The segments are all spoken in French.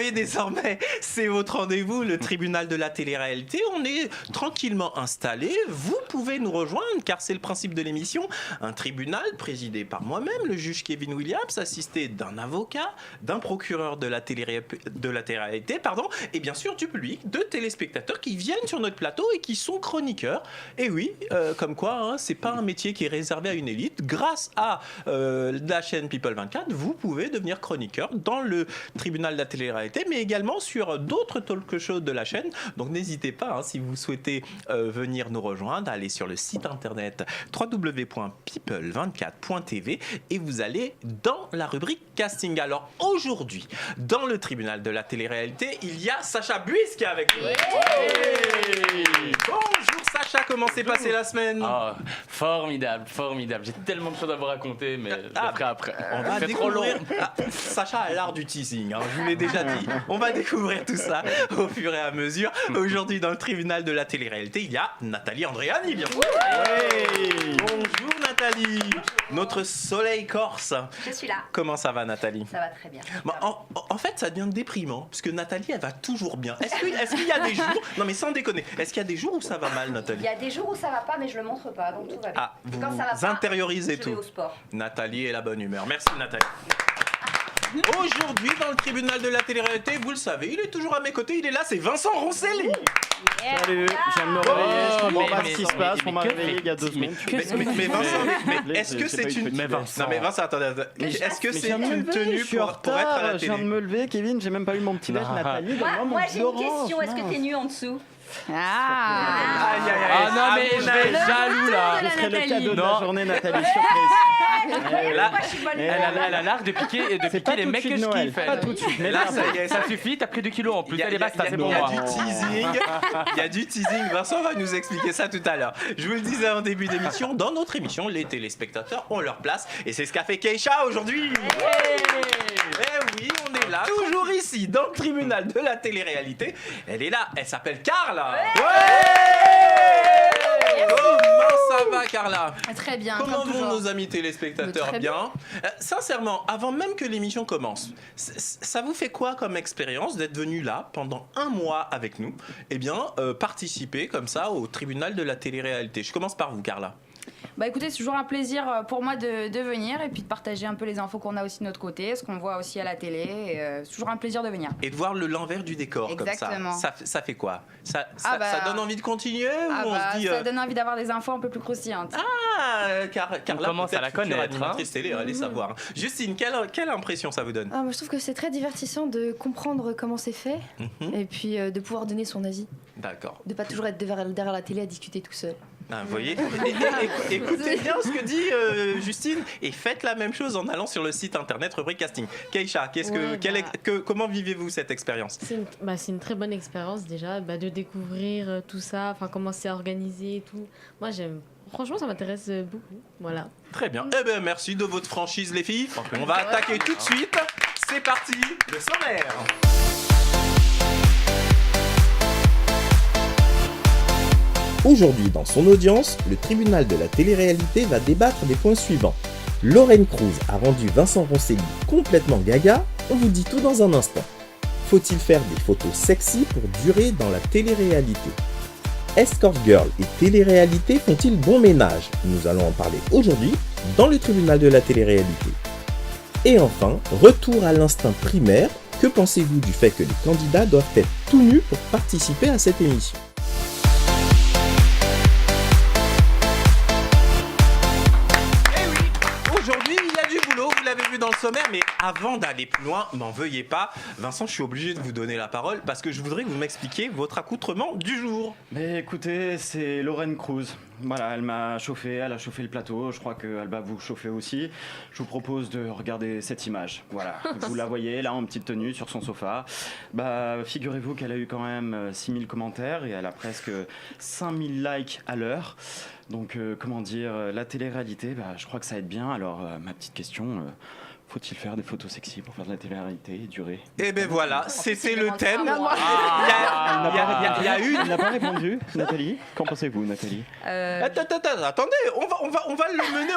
savez désormais, c'est votre rendez-vous, le tribunal de la télé-réalité. On est tranquillement installé. Vous pouvez nous rejoindre car c'est le principe de l'émission. Un tribunal présidé par moi-même, le juge Kevin Williams, assisté d'un avocat, d'un procureur de la télé-réalité, et bien sûr du public, de téléspectateurs qui viennent sur notre plateau et qui sont chroniqueurs. Et oui, comme quoi, c'est pas un métier qui est réservé à une élite. Grâce à la chaîne People 24, vous pouvez devenir chroniqueur dans le tribunal de la télé-réalité, mais également sur d'autres talk shows de la chaîne. Donc n'hésitez pas, si vous souhaitez venir nous rejoindre, allez sur le site internet www.people24.tv et vous allez dans la rubrique casting. Alors aujourd'hui, dans le tribunal de la télé-réalité, il y a Sacha Buis qui est avec nous. Bonjour Sacha, comment s'est passée la semaine? Formidable. J'ai tellement de choses à vous raconter, mais je le ferai après. On va découvrir. Sacha a l'art du teasing, je vous l'ai déjà dit. On va découvrir tout ça au fur et à mesure. Aujourd'hui, dans le tribunal de la télé-réalité, il y a Nathalie Andréani, bien sûr. Bonjour Nathalie, notre soleil corse. Je suis là. Comment ça va Nathalie? Ça va très bien. En fait, ça devient déprimant, parce que Nathalie, elle va toujours bien. Est-ce qu'il y a des jours... Non mais sans déconner, est-ce qu'il y a des jours où ça va mal Nathalie? Il y a des jours où ça va pas, mais je le montre pas, donc tout va bien. Vous quand ça va pas, intériorisez je tout. vais au sport. Nathalie est la bonne humeur. Merci Nathalie. Aujourd'hui, dans le tribunal de la télé-réalité, vous le savez, il est toujours à mes côtés, il est là, c'est Vincent Roncelli. Salut, je viens de me réveiller, je comprends pas ce qui se passe, on m'a réveillé il y a 2 semaines. Mais Vincent, est-ce que c'est une... Mais Vincent. Non mais Vincent, attendez. Est-ce que c'est une tenue pour être à la Je viens de télé? me lever, Kevin, j'ai même pas eu mon petit déj, Nathalie. Moi j'ai une question, est-ce que t'es nu en dessous? Aïe, aïe, aïe. Ah non mais je vais être jaloux là. Ce serait le cadeau de la Non. journée, Nathalie, surprise. Là, Moi, je suis bonne elle a l'art de piquer C'est pas les tout de mecs que suite je Noël, kiffe. pas tout de suite. Mais là, ça y est, Ça suffit, t'as pris 2 kilos en plus. Allez basta, c'est pour Il y a moi. du teasing. Il y a du teasing. Vincent va nous expliquer ça tout à l'heure. Je vous le disais en début d'émission, dans notre émission, les téléspectateurs ont leur place. Et c'est ce qu'a fait Keisha aujourd'hui. Eh oui, on est là, toujours ici, dans le tribunal de la télé-réalité. Elle est là, elle s'appelle Carla. Comment ça va Carla? Très bien. Comment comme vont toujours. nos amis téléspectateurs? Très Bien. Sincèrement, avant même que l'émission commence, ça vous fait quoi comme expérience d'être venu là pendant 1 mois avec nous? Eh bien, participer comme ça au tribunal de la télé-réalité. Je commence par vous, Carla. Bah écoutez, c'est toujours un plaisir pour moi de venir et puis de partager un peu les infos qu'on a aussi de notre côté, ce qu'on voit aussi à la télé. C'est toujours un plaisir de venir. Et de voir l'envers du décor Exactement. comme ça. Ça fait quoi? Ça donne envie de continuer ou on se dit... Ça donne envie d'avoir des infos un peu plus croustillantes. Carla, On commence à la future connaître, animatrice télé, allez savoir. Justine, quelle impression ça vous donne? Moi, je trouve que c'est très divertissant de comprendre comment c'est fait et puis de pouvoir donner son avis. D'accord. De pas toujours être derrière la télé à discuter tout seul. Vous voyez, écoutez bien ce que dit Justine et faites la même chose en allant sur le site internet rubrique casting. Keisha, comment vivez-vous cette expérience? C'est une très bonne expérience déjà, de découvrir tout ça, comment c'est organisé et tout. Moi j'aime, franchement ça m'intéresse beaucoup, voilà. Très bien, eh bien merci de votre franchise les filles. On va attaquer tout de suite, c'est parti, le sommaire. Aujourd'hui, dans son audience, le tribunal de la télé-réalité va débattre des points suivants. Lorraine Cruz a rendu Vincent Roncelli complètement gaga, on vous dit tout dans un instant. Faut-il faire des photos sexy pour durer dans la télé-réalité? Escort Girl et télé-réalité font-ils bon ménage? Nous allons en parler aujourd'hui dans le tribunal de la télé-réalité. Et enfin, retour à l'instinct primaire, que pensez-vous du fait que les candidats doivent être tout nus pour participer à cette émission? Dans le sommaire, mais avant d'aller plus loin, n'en veuillez pas, Vincent, je suis obligé de vous donner la parole parce que je voudrais que vous m'expliquiez votre accoutrement du jour. Mais écoutez, c'est Lorraine Cruz. Voilà, elle m'a chauffé, elle a chauffé le plateau, je crois qu'elle va vous chauffer aussi. Je vous propose de regarder cette image. Voilà, vous la voyez là en petite tenue sur son sofa. Figurez-vous qu'elle a eu quand même 6000 commentaires et elle a presque 5000 likes à l'heure. Donc, la télé-réalité, je crois que ça aide bien. Alors, ma petite question, Faut-il faire des photos sexy pour faire de la télé-réalité et durer? Et ben voilà, c'était le thème. Il n'a pas répondu, Nathalie. Qu'en pensez-vous, Nathalie? Attendez, on va le mener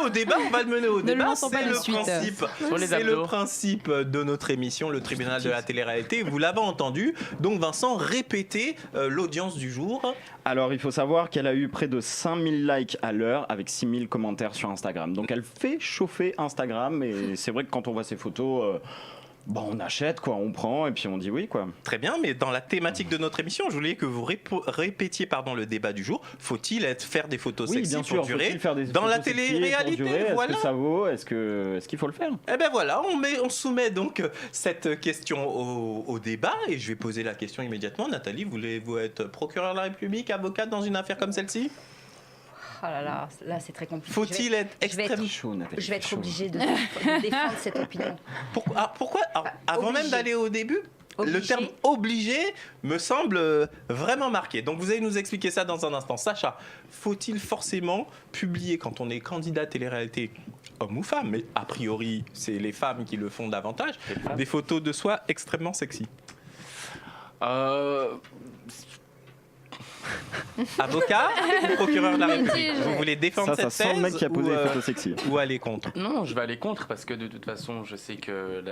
au débat. C'est le principe de notre émission, le tribunal de la télé-réalité. Vous l'avez entendu. Donc Vincent, répétez l'audience du jour. Alors, il faut savoir qu'elle a eu près de 5000 likes à l'heure avec 6000 commentaires sur Instagram. Donc, elle fait chauffer Instagram. Et c'est vrai que quand on voit ces photos, on achète, quoi, on prend et puis on dit oui, quoi. Très bien, mais dans la thématique de notre émission, je voulais que vous répétiez le débat du jour. Faut-il faire des photos sexy bien sûr, pour durer dans la télé-réalité? Voilà. Est-ce que ça vaut? Est-ce qu'il faut le faire? Eh ben voilà, on soumet donc cette question au débat et je vais poser la question immédiatement. Nathalie, voulez-vous être procureur de la République, avocate dans une affaire comme celle-ci? Oh là, c'est très compliqué. Faut-il être extrêmement chaud, Nathalie? Je vais être obligée de défendre cette opinion. Pourquoi avant même d'aller au début, le terme obligé me semble vraiment marqué. Donc vous allez nous expliquer ça dans un instant. Sacha, faut-il forcément publier quand on est candidat à télé-réalité, homme ou femme, mais a priori c'est les femmes qui le font davantage, des photos de soi extrêmement sexy? Avocat ou procureur de la République? Vous voulez défendre cette thèse? Ça sent le mec qui a posé les photos sexy. Ou aller contre? Non, je vais aller contre parce que de toute façon, je sais que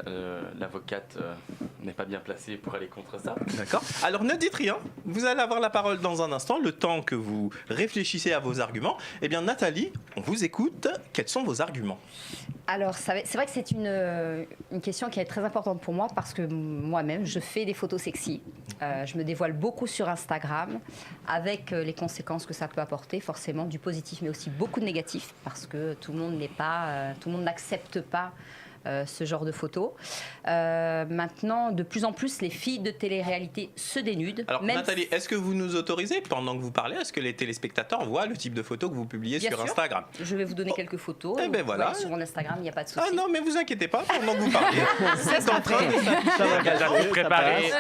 l'avocate n'est pas bien placée pour aller contre ça. D'accord. Alors ne dites rien. Vous allez avoir la parole dans un instant, le temps que vous réfléchissez à vos arguments. Eh bien, Nathalie, on vous écoute. Quels sont vos arguments? Alors, c'est vrai que c'est une question qui est très importante pour moi parce que moi-même, je fais des photos sexy. Je me dévoile beaucoup sur Instagram avec les conséquences que ça peut apporter, forcément, du positif mais aussi beaucoup de négatif parce que tout le monde n'accepte pas ce genre de photos. Maintenant, de plus en plus, les filles de télé-réalité se dénudent. Alors, Nathalie, est-ce que vous nous autorisez, pendant que vous parlez, est-ce que les téléspectateurs voient le type de photos que vous publiez sur Instagram? Je vais vous donner quelques photos. Eh ben voilà. Sur mon Instagram, il n'y a pas de souci. Ah non, mais vous inquiétez pas, pendant que vous parlez, c'est en train de J'avais préparé.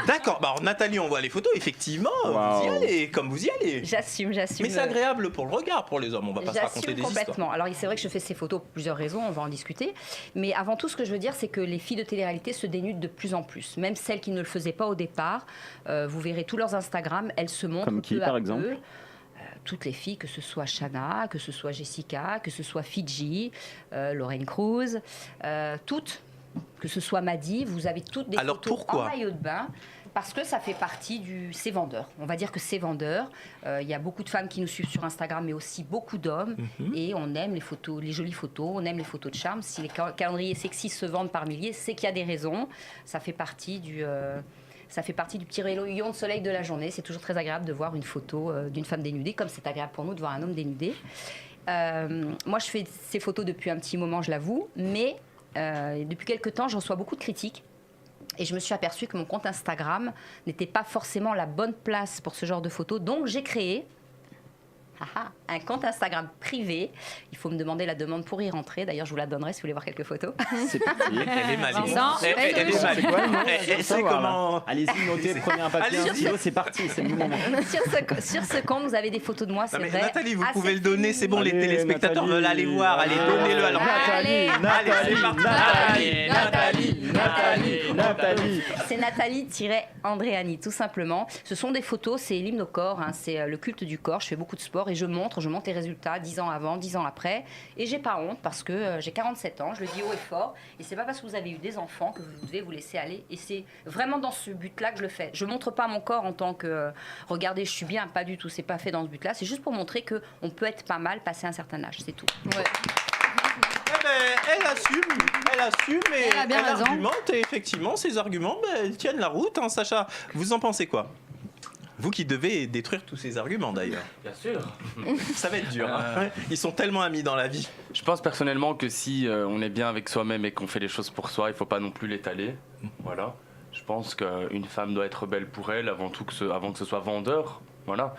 D'accord. Alors, Nathalie, on voit les photos. Effectivement, vous y allez, comme vous y allez. J'assume. Mais c'est agréable pour le regard, pour les hommes. On va pas se raconter des complètement. histoires. Alors, c'est vrai que je fais ces photos pour plusieurs raisons. On va en discuter. Mais avant tout, ce que je veux dire, c'est que les filles de télé-réalité se dénudent de plus en plus. Même celles qui ne le faisaient pas au départ, vous verrez tous leurs Instagram, elles se montrent comme qui, par exemple? Toutes les filles, que ce soit Shanna, que ce soit Jessica, que ce soit Fidji, Lorraine Cruz, toutes, que ce soit Maddy, vous avez toutes des photos en maillot de bain. Parce que ça fait partie c'est vendeur. On va dire que c'est vendeur. Il y a beaucoup de femmes qui nous suivent sur Instagram, mais aussi beaucoup d'hommes. Et on aime les photos, les jolies photos, on aime les photos de charme. Si les calendriers sexy se vendent par milliers, c'est qu'il y a des raisons. Ça fait partie du petit rayon de soleil de la journée. C'est toujours très agréable de voir une photo d'une femme dénudée, comme c'est agréable pour nous de voir un homme dénudé. Moi, je fais ces photos depuis un petit moment, je l'avoue. Mais depuis quelques temps, je reçois beaucoup de critiques. Et je me suis aperçue que mon compte Instagram n'était pas forcément la bonne place pour ce genre de photos. Donc, j'ai créé un compte Instagram privé. Il faut me demander la demande pour y rentrer. D'ailleurs, je vous la donnerai si vous voulez voir quelques photos. C'est parti. Elle est maligne. Elle est maligne. Elle sait comment. Allez-y, notez, prenez un papier, un stylo, c'est parti, c'est le moment. Sur ce compte, vous avez des photos de moi, c'est vrai. Nathalie, vous pouvez le donner, c'est bon, les téléspectateurs veulent aller voir. Allez, donnez-le alors. Nathalie. C'est Nathalie-Andréani, tout simplement. Ce sont des photos, c'est l'hymne au corps, c'est le culte du corps. Je fais beaucoup de sport et je montre les résultats 10 ans avant, 10 ans après. Et j'ai pas honte parce que j'ai 47 ans, je le dis haut et fort. Et c'est pas parce que vous avez eu des enfants que vous devez vous laisser aller. Et c'est vraiment dans ce but-là que je le fais. Je montre pas mon corps en tant que regardez, je suis bien, pas du tout. C'est pas fait dans ce but-là. C'est juste pour montrer qu'on peut être pas mal passé un certain âge, c'est tout. Ouais. Elle assume et elle argumente. Et effectivement, ces arguments, elles tiennent la route. Hein, Sacha, vous en pensez quoi? Vous qui devez détruire tous ces arguments d'ailleurs. Bien sûr. Ça va être dur. Hein. Ils sont tellement amis dans la vie. Je pense personnellement que si on est bien avec soi-même et qu'on fait les choses pour soi, il ne faut pas non plus l'étaler. Voilà. Je pense qu'une femme doit être belle pour elle avant que ce soit vendeur. Voilà.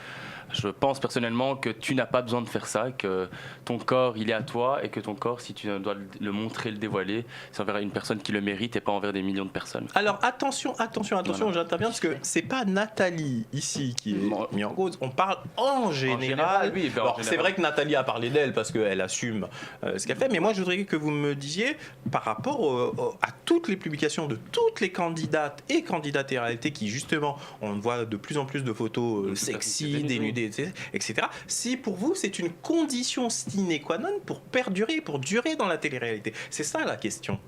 Je pense personnellement que tu n'as pas besoin de faire ça, que ton corps, il est à toi et que ton corps, si tu dois le montrer, le dévoiler, c'est envers une personne qui le mérite et pas envers des millions de personnes. Alors attention, voilà. J'interviens parce que c'est pas Nathalie ici qui est mise en cause, on parle en général. Oui, c'est vrai que Nathalie a parlé d'elle parce qu'elle assume ce qu'elle fait, mais moi je voudrais que vous me disiez par rapport à toutes les publications de toutes les candidates et candidates réalité qui justement, on voit de plus en plus de photos sexy, dénudées, etc. Si pour vous c'est une condition sine qua non pour perdurer, pour durer dans la télé-réalité. C'est ça la question.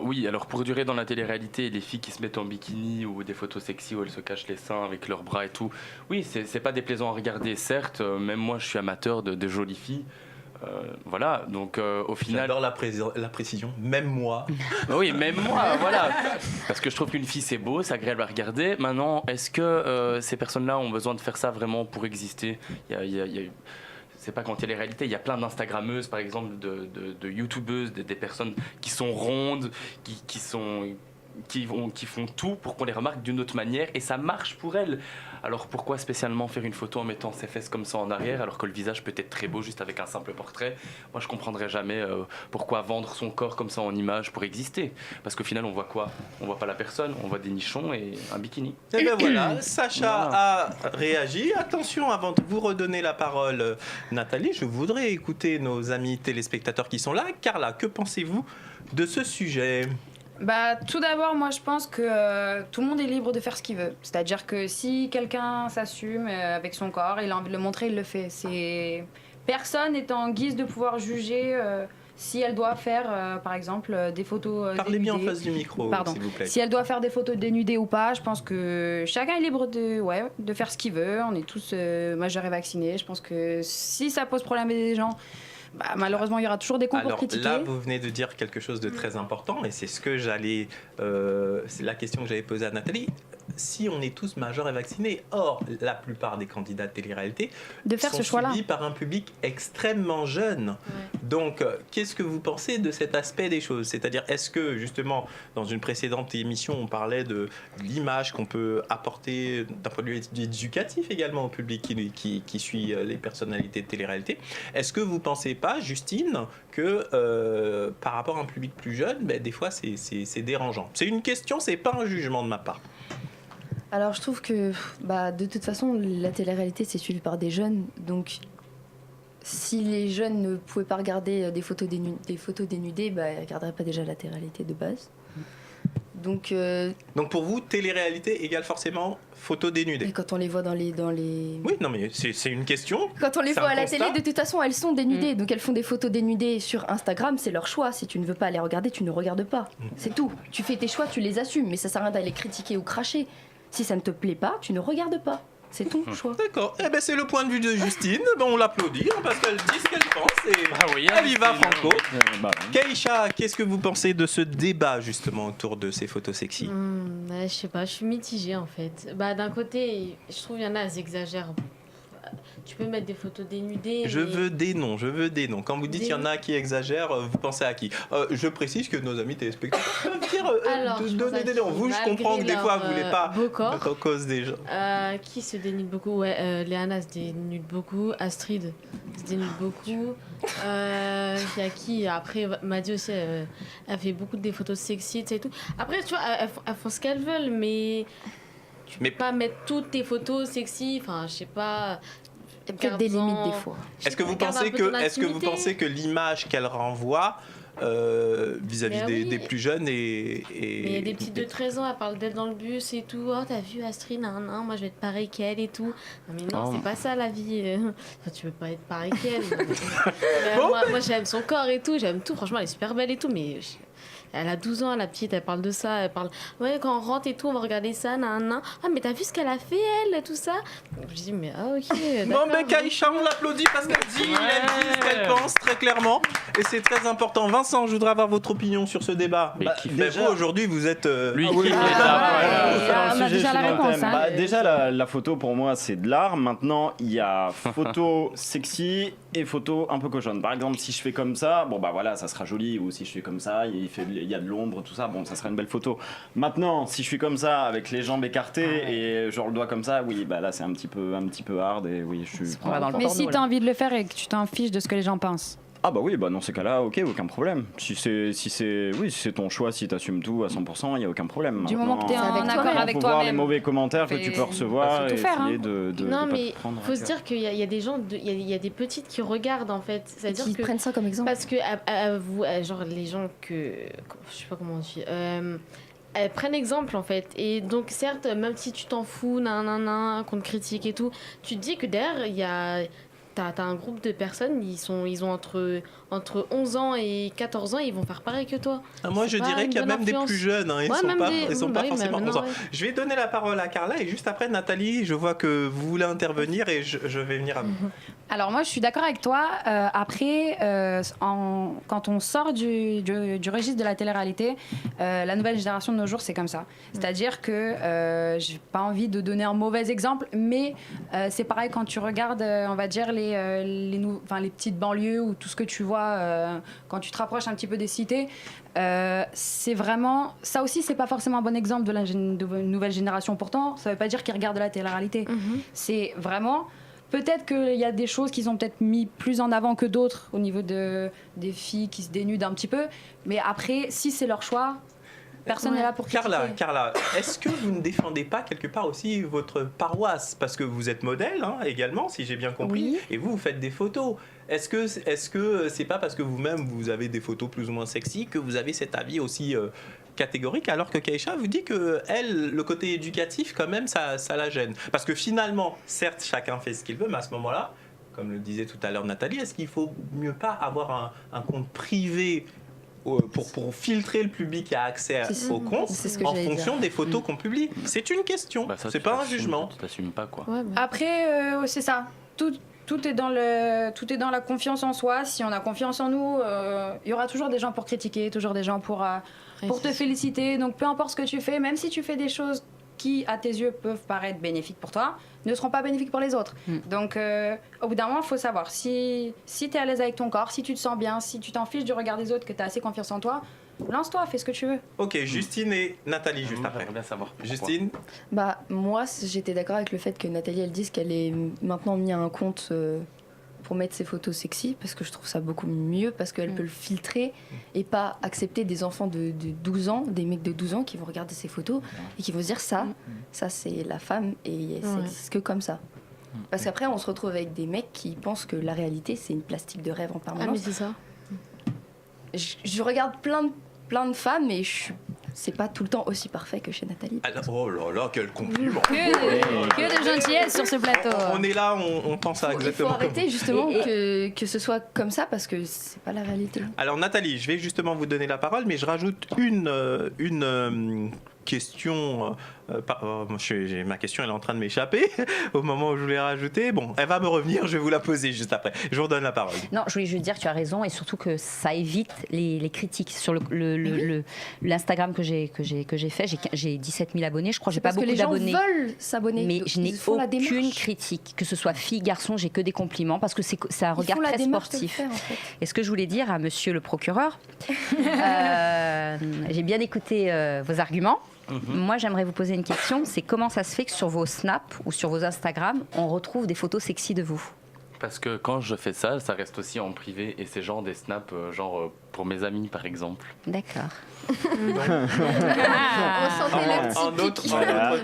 Oui, alors pour durer dans la télé-réalité, les filles qui se mettent en bikini ou des photos sexy où elles se cachent les seins avec leurs bras et tout, oui, c'est pas déplaisant à regarder, certes, même moi je suis amateur de jolies filles. Voilà, donc au final... J'adore la précision, même moi. Oui, même moi, voilà. Parce que je trouve qu'une fille c'est beau, c'est agréable à regarder. Maintenant, est-ce que ces personnes-là ont besoin de faire ça vraiment pour exister ? C'est pas quand il y a les réalités, il y a plein d'instagrammeuses par exemple, de youtubeuses, des personnes qui sont rondes, qui font tout pour qu'on les remarque d'une autre manière et ça marche pour elles. Alors pourquoi spécialement faire une photo en mettant ses fesses comme ça en arrière alors que le visage peut être très beau juste avec un simple portrait ? Moi je comprendrais jamais pourquoi vendre son corps comme ça en image pour exister. Parce qu'au final on voit quoi ? On voit pas la personne, on voit des nichons et un bikini. Et ben voilà, Sacha a réagi. Attention, avant de vous redonner la parole, Nathalie, je voudrais écouter nos amis téléspectateurs qui sont là. Carla, que pensez-vous de ce sujet ? Tout d'abord, moi je pense que tout le monde est libre de faire ce qu'il veut. C'est-à-dire que si quelqu'un s'assume avec son corps, il a envie de le montrer, il le fait. Personne n'est en guise de pouvoir juger si elle doit faire, par exemple, des photos Parlez dénudées. bien en face du micro, s'il vous plaît. Si elle doit faire des photos dénudées ou pas, je pense que chacun est libre de faire ce qu'il veut. On est tous majeurs et vaccinés. Je pense que si ça pose problème à des gens... malheureusement, il y aura toujours des comptes pour critiquer. Là, vous venez de dire quelque chose de très important et c'est ce que c'est la question que j'avais posée à Nathalie. Si on est tous majeurs et vaccinés, or la plupart des candidats de télé-réalité sont suivis par un public extrêmement jeune. Ouais. Donc, qu'est-ce que vous pensez de cet aspect des choses ? C'est-à-dire, est-ce que justement, dans une précédente émission, on parlait de l'image qu'on peut apporter d'un point de vue éducatif également au public qui suit les personnalités de télé-réalité ? Est-ce que vous ne pensez pas, Justine, que par rapport à un public plus jeune, des fois c'est dérangeant ? C'est une question, c'est pas un jugement de ma part. Alors je trouve que de toute façon la télé-réalité c'est suivi par des jeunes, donc si les jeunes ne pouvaient pas regarder des photos dénudées, ils ne regarderaient pas déjà la télé-réalité de base. Donc pour vous, télé-réalité égale forcément photos dénudées. Et quand on les voit dans les... Oui, non mais c'est une question. Quand on les voit à la télé, de toute façon, elles sont dénudées. Donc elles font des photos dénudées sur Instagram, c'est leur choix. Si tu ne veux pas les regarder, tu ne regardes pas. C'est tout. Tu fais tes choix, tu les assumes. Mais ça sert à rien d'aller critiquer ou cracher. Si ça ne te plaît pas, tu ne regardes pas. C'est ton choix. D'accord. C'est le point de vue de Justine. On l'applaudit parce qu'elle dit ce qu'elle pense et elle y va franco. Keïcha, qu'est-ce que vous pensez de ce débat justement autour de ces photos sexy ? Je sais pas, je suis mitigée en fait. D'un côté, je trouve qu'il y en a, elles exagèrent. Tu peux mettre des photos dénudées. Je veux des noms. Quand vous dites qu'il y en a qui exagèrent, vous pensez à qui ? Je précise que nos amis téléspectateurs peuvent dire donner des noms. Vous, je comprends que des fois, vous ne voulez pas mettre en cause des gens. Qui se dénude beaucoup ? Léana se dénude beaucoup. Astrid se dénude beaucoup. Il y a qui ? Après, Maddy aussi, elle fait beaucoup des photos sexy et tout. Après, tu vois, elles font ce qu'elles veulent, mais... Tu peux pas mettre toutes tes photos sexy, enfin, je sais pas... Il y a peut-être des limites des fois. Est-ce que vous pensez que l'image qu'elle renvoie vis-à-vis des plus jeunes et il y a des petites de 13 ans, elle parle d'elle dans le bus et tout. Oh, t'as vu Astrid, non, moi je vais être pareil qu'elle et tout. Non, mais non, c'est pas ça la vie. Enfin, tu peux pas être pareil qu'elle. Moi j'aime son corps et tout, j'aime tout. Franchement, elle est super belle et tout, mais... Elle a 12 ans, la petite, elle parle de ça, elle parle... Ouais, quand on rentre et tout, on va regarder ça, nan. Ah, mais t'as vu ce qu'elle a fait, elle, tout ça ? Je dis, mais ok, d'accord. Bon, Keïcha, on l'applaudit parce qu'elle dit ce qu'elle pense, très clairement. Et c'est très important. Vincent, je voudrais avoir votre opinion sur ce débat. Déjà, vous, aujourd'hui, vous êtes... Lui qui est là, on a déjà la réponse. Hein. Bah, déjà, la photo pour moi c'est de l'art. Maintenant, il y a photo sexy et photo un peu cochonne. Par exemple, si je fais comme ça, bon bah voilà, ça sera joli. Ou si je fais comme ça, il y a de l'ombre, tout ça, bon, ça sera une belle photo. Maintenant, si je suis comme ça, avec les jambes écartées et genre le doigt comme ça, oui, bah là c'est un petit peu hard et oui, je suis. Mais si t'as envie de le faire et que tu t'en fiches de ce que les gens pensent. Ah bah oui, bah dans ces cas-là, ok, aucun problème. Si c'est ton choix, si t'assumes tout à 100%, il y a aucun problème. Du moment que t'es en accord avec toi-même. Faut voir les mauvais commentaires que tu peux recevoir et essayer de non, de mais pas te prendre. faut se dire qu'il y a des gens, il y a des petites qui regardent en fait. C'est-à-dire qui que prennent ça comme exemple. parce que genre les gens que je sais pas comment on dit. Elles prennent exemple en fait, et donc certes même si tu t'en fous qu'on te critique et tout, tu te dis que derrière il y a t'as un groupe de personnes, ils ont entre 11 ans et 14 ans, ils vont faire pareil que toi. Moi je dirais qu'il y a même des plus jeunes, hein, ils sont pas forcément 11 ans. Je vais donner la parole à Carla et juste après Nathalie, je vois que vous voulez intervenir et je vais venir à vous. Alors moi je suis d'accord avec toi, après quand on sort du registre de la télé-réalité, la nouvelle génération de nos jours c'est comme ça. C'est-à-dire que j'ai pas envie de donner un mauvais exemple, mais c'est pareil quand tu regardes on va dire les petites banlieues ou tout ce que tu vois quand tu te rapproches un petit peu des cités, c'est vraiment ça aussi, c'est pas forcément un bon exemple de la nouvelle génération. Pourtant ça veut pas dire qu'ils regardent la télé-réalité. C'est vraiment peut-être qu'il y a des choses qu'ils ont peut-être mis plus en avant que d'autres au niveau des filles qui se dénudent un petit peu, mais après si c'est leur choix, personne n'est là pour critiquer. Carla, est-ce que vous ne défendez pas quelque part aussi votre paroisse? Parce que vous êtes modèle également, si j'ai bien compris, et vous faites des photos. Est-ce que c'est pas parce que vous-même vous avez des photos plus ou moins sexy que vous avez cet avis aussi catégorique, alors que Keïcha vous dit que elle, le côté éducatif quand même ça la gêne? Parce que finalement, certes chacun fait ce qu'il veut, mais à ce moment-là, comme le disait tout à l'heure Nathalie, est-ce qu'il faut mieux pas avoir un compte privé pour filtrer le public qui a accès au compte en fonction des photos qu'on publie? C'est une question, c'est pas un jugement. Tu t'assumes pas quoi. Après c'est ça, tout est dans la confiance en soi. Si on a confiance en nous, il y aura toujours des gens pour critiquer, toujours des gens pour te féliciter. Donc peu importe ce que tu fais, même si tu fais des choses qui à tes yeux peuvent paraître bénéfiques pour toi, ne seront pas bénéfiques pour les autres. Donc au bout d'un moment, il faut savoir si tu es à l'aise avec ton corps, si tu te sens bien, si tu t'en fiches du regard des autres, que tu as assez confiance en toi, lance-toi, fais ce que tu veux. Ok, Justine et Nathalie juste après. J'aimerais bien savoir pourquoi. Justine? Bah moi j'étais d'accord avec le fait que Nathalie elle dise qu'elle est maintenant mis à un compte pour mettre ses photos sexy, parce que je trouve ça beaucoup mieux, parce qu'elle peut le filtrer et pas accepter des enfants de 12 ans, des mecs de 12 ans qui vont regarder ses photos et qui vont se dire ça c'est la femme et ça n'existe que comme ça. Parce qu'après on se retrouve avec des mecs qui pensent que la réalité c'est une plastique de rêve en permanence. Ah mais c'est ça. Je regarde plein de femmes et c'est pas tout le temps aussi parfait que chez Nathalie. Oh là là, quel compliment! Que de gentillesse sur ce plateau. On est là, on pense à exactement. Il faut arrêter justement que ce soit comme ça, parce que c'est pas la réalité. Alors Nathalie, je vais justement vous donner la parole, mais je rajoute une question. Ma question elle est en train de m'échapper au moment où je voulais rajouter. Bon, elle va me revenir, je vais vous la poser juste après. Je vous redonne la parole. Non, je voulais juste dire que tu as raison, et surtout que ça évite les critiques sur l'Instagram que j'ai fait. J'ai 17 000 abonnés, je crois. J'ai pas beaucoup d'abonnés. Parce que les gens veulent s'abonner. Mais je n'ai aucune critique, que ce soit fille, garçon, j'ai que des compliments parce que c'est un regard très sportif. Et ce que je voulais dire à monsieur le procureur, j'ai bien écouté vos arguments. Moi, j'aimerais vous poser une question, c'est comment ça se fait que sur vos snaps ou sur vos Instagram, on retrouve des photos sexy de vous? Parce que quand je fais ça, ça reste aussi en privé et c'est genre des snaps, pour mes amis par exemple. D'accord. En d'autres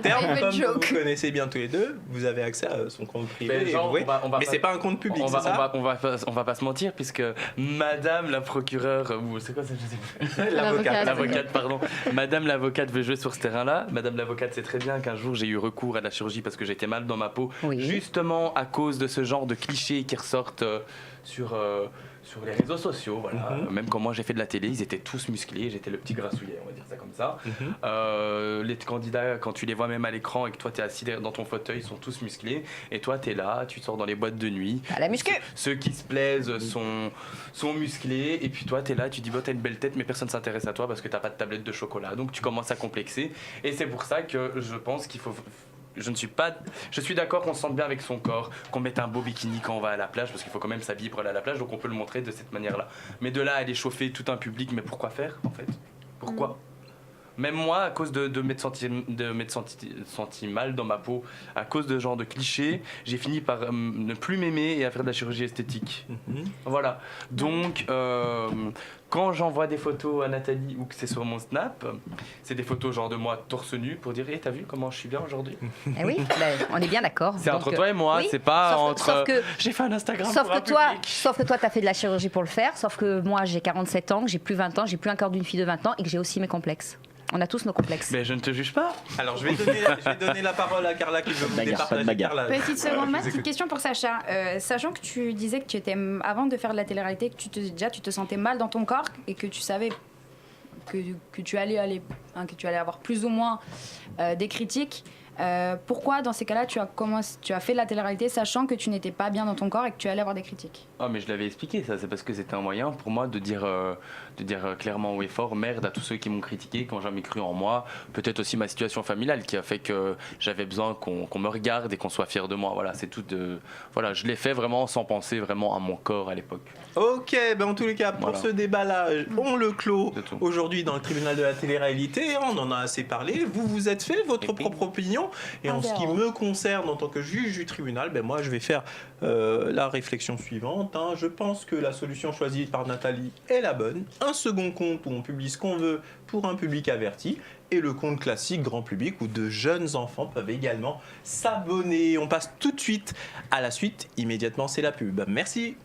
termes, comme vous connaissez bien tous les deux, vous avez accès à son compte privé. Mais c'est pas un compte public, c'est ça? On va pas se mentir, puisque Madame la procureure, ou c'est quoi ça, je sais plus. L'avocate, pardon. Madame l'avocate veut jouer sur ce terrain-là. Madame l'avocate sait très bien qu'un jour j'ai eu recours à la chirurgie parce que j'étais mal dans ma peau, justement à cause de ce genre de clichés qui ressortent Sur les réseaux sociaux, voilà. Même quand moi j'ai fait de la télé, ils étaient tous musclés. J'étais le petit grassouillet, on va dire ça comme ça. Les candidats, quand tu les vois même à l'écran et que toi tu es assis dans ton fauteuil, ils sont tous musclés. Et toi tu es là, tu sors dans les boîtes de nuit. À la muscu. Ceux qui se plaisent sont musclés. Et puis toi tu es là, tu dis, t'as une belle tête, mais personne ne s'intéresse à toi parce que t'as pas de tablette de chocolat. Donc tu commences à complexer. Et c'est pour ça que je pense qu'il faut... Je suis d'accord qu'on se sente bien avec son corps, qu'on mette un beau bikini quand on va à la plage, parce qu'il faut quand même s'habiller pour aller à la plage, donc on peut le montrer de cette manière-là. Mais de là à aller chauffer tout un public, mais pourquoi faire en fait? Pourquoi? Même moi, à cause de m'être senti mal dans ma peau, à cause de ce genre de clichés, j'ai fini par ne plus m'aimer et à faire de la chirurgie esthétique. Voilà. Donc, quand j'envoie des photos à Nathalie ou que c'est sur mon Snap, c'est des photos genre de moi torse nu pour dire, t'as vu comment je suis bien aujourd'hui? Eh oui, on est bien d'accord. C'est entre toi et moi, oui, c'est pas entre... J'ai fait un Instagram pour un public. Sauf que toi, t'as fait de la chirurgie pour le faire, sauf que moi, j'ai 47 ans, que j'ai plus 20 ans, j'ai plus un corps d'une fille de 20 ans et que j'ai aussi mes complexes. On a tous nos complexes. Mais je ne te juge pas. Alors, je vais donner la parole à Carla qui veut vous départager. Petite seconde, petite question pour Sacha. Sachant que tu disais que tu étais, avant de faire de la télé-réalité, que tu te sentais mal dans ton corps et que tu savais que tu allais avoir plus ou moins des critiques. Pourquoi dans ces cas-là tu as fait de la télé-réalité sachant que tu n'étais pas bien dans ton corps et que tu allais avoir des critiques? Ah mais je l'avais expliqué ça, c'est parce que c'était un moyen pour moi de dire clairement haut et fort merde à tous ceux qui m'ont critiqué quand j'ai jamais cru en moi, peut-être aussi ma situation familiale qui a fait que j'avais besoin qu'on me regarde et qu'on soit fier de moi, voilà, c'est tout voilà, je l'ai fait vraiment sans penser vraiment à mon corps à l'époque. Ok, en tous les cas pour ce débat-là, on le clôt aujourd'hui dans le tribunal de la télé-réalité, on en a assez parlé, vous vous êtes fait votre propre opinion. Et en ce qui me concerne en tant que juge du tribunal, moi je vais faire la réflexion suivante. Je pense que la solution choisie par Nathalie est la bonne. Un second compte où on publie ce qu'on veut pour un public averti. Et le compte classique grand public où de jeunes enfants peuvent également s'abonner. On passe tout de suite à la suite. Immédiatement, c'est la pub. Merci.